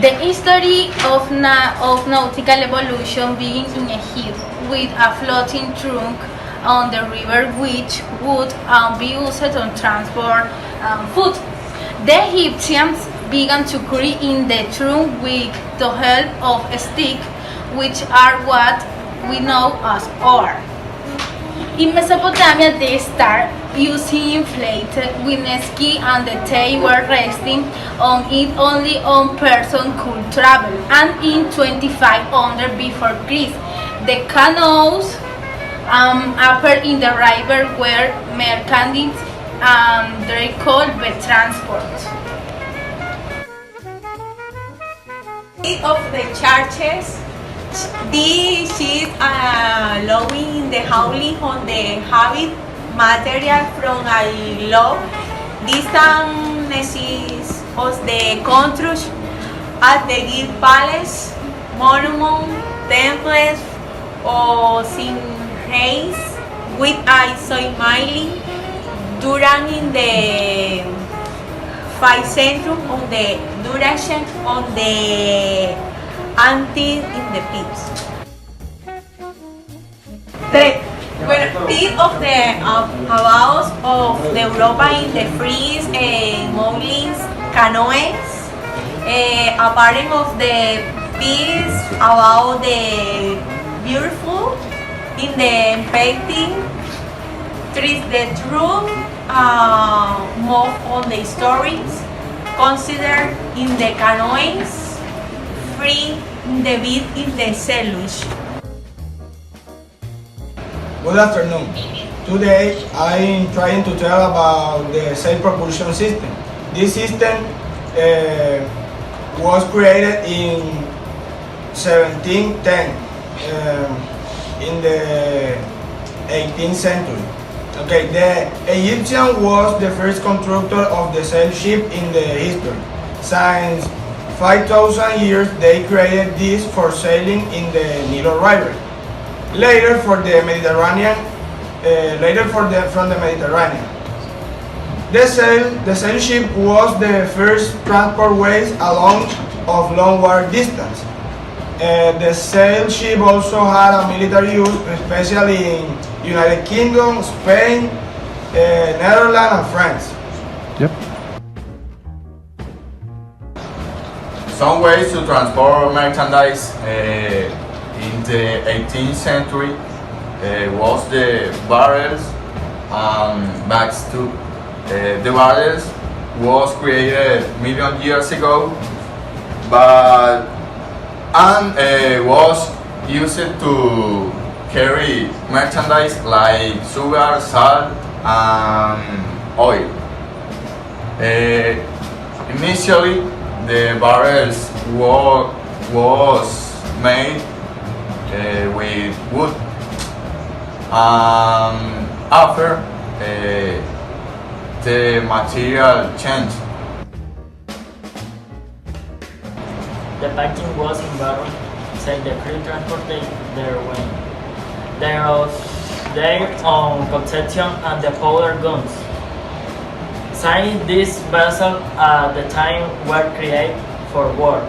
The history of nautical evolution begins in Egypt with a floating trunk on the river which would be used to transport food. The Egyptians began to create in the trunk with the help of sticks, which are what we know as oar. In Mesopotamia, they start using inflated wooden ski and the tail were resting on it only one person could travel. And in 2500 before Christ, the canoes appeared in the river were mercantile and they called the transport. Of the churches, this is allowing the hauling on the heavy material from a low distances of the countries at the Great Palace, monument, temples, or synchrays with a smiling during the 5th century on the duration on the anti-independence. Bueno, bit of the about of the Europa in the freeze moulins, canoes, a part of the piece about the beautiful in the painting, trees the truth, more on the stories, considered in the canoes, free in the bit in the sandwich. Good afternoon. Today I'm trying to tell about the sail propulsion system. This system was created in 1710 in the 18th century. Okay, the Egyptian was the first constructor of the sail ship in the history. Since 5,000 years they created this for sailing in the Nile River. Later from the Mediterranean. The sail ship was the first transport ways along of long water distance. The sail ship also had a military use, especially in United Kingdom, Spain, Netherlands, and France. Yep. Some ways to transport merchandise in the 18th century was the barrels and bags too. The barrels was created million years ago, but was used to carry merchandise like sugar, salt, and oil. Initially, the barrels was made with wood. After the material changed. The packing was in barrel, so the crew transported their way. There was their own conception and the power guns. Since these vessels at the time were created for war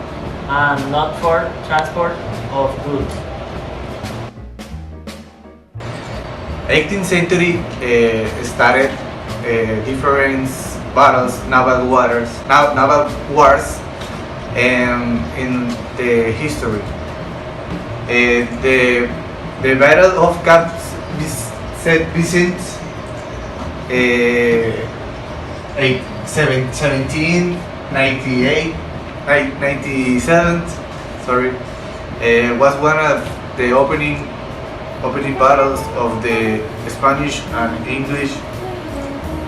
and not for transport of goods. 18th century started different battles, naval wars in the history. The Battle of Camp St. Vincent, 1797, was one of the opening battles of the Spanish and English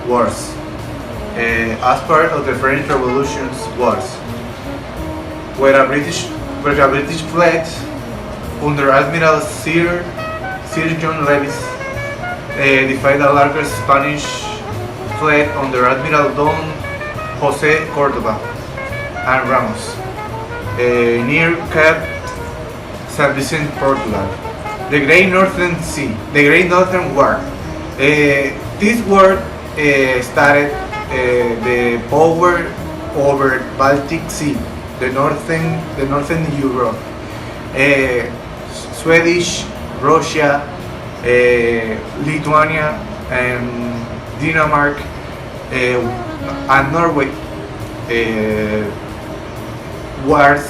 wars, as part of the French Revolution's wars, where a British fleet under Admiral Sir John Lewis defied the largest Spanish fleet under Admiral Don José Córdoba and Ramos near Cape St. Vincent, Portugal. The Great Northern War. This war started the power over Baltic Sea. the northern Europe, Swedish, Russia, Lithuania, and Denmark, and Norway wars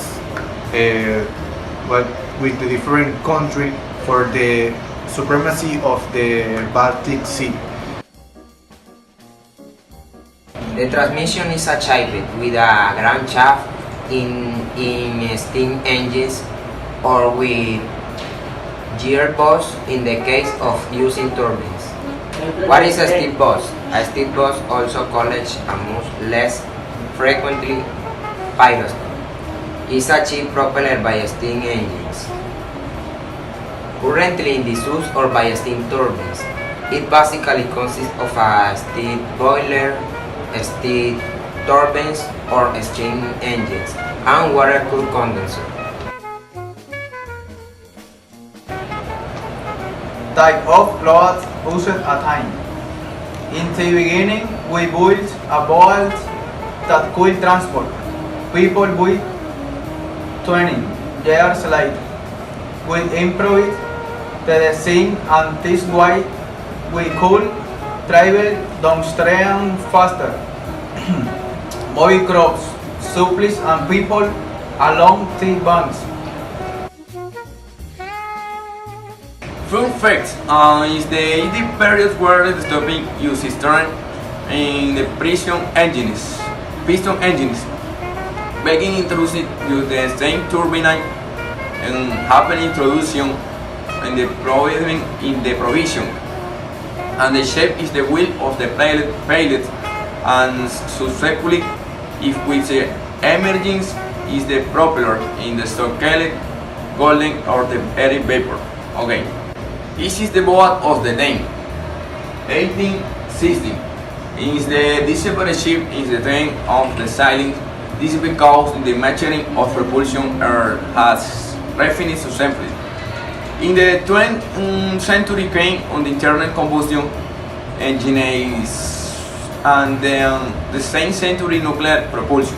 with the different country for the supremacy of the Baltic Sea. The transmission is achieved with a grand shaft in steam engines or with gearbox in the case of using turbines. What is a steam box? A steam box, also called and much less frequently pilot, is a cheap propeller by steam engines. Currently in disuse or by steam turbines. It basically consists of a steam boiler, steam turbines or steam engines, and water-cooled condenser. Type of clothes used at time. In the beginning, we built a boat that could transport people with 20 years later. We improved the design, and this way we could travel downstream faster, moving crops, supplies, and people along the banks. Fun fact is the period where the stopping uses turn in the piston engines. Being introduced to the same turbine and happen introduction in the provision, and the shape is the wheel of the pilot, and subsequently, if with the emergence is the propeller in the stockade, golden or the air vapor. Okay. This is the boat of the name. 1860 is the disabled ship is the train of the sailing. This is because the maturing of propulsion air has refined substantially. In the 20th century came on the internal combustion engines, and then the same century nuclear propulsion.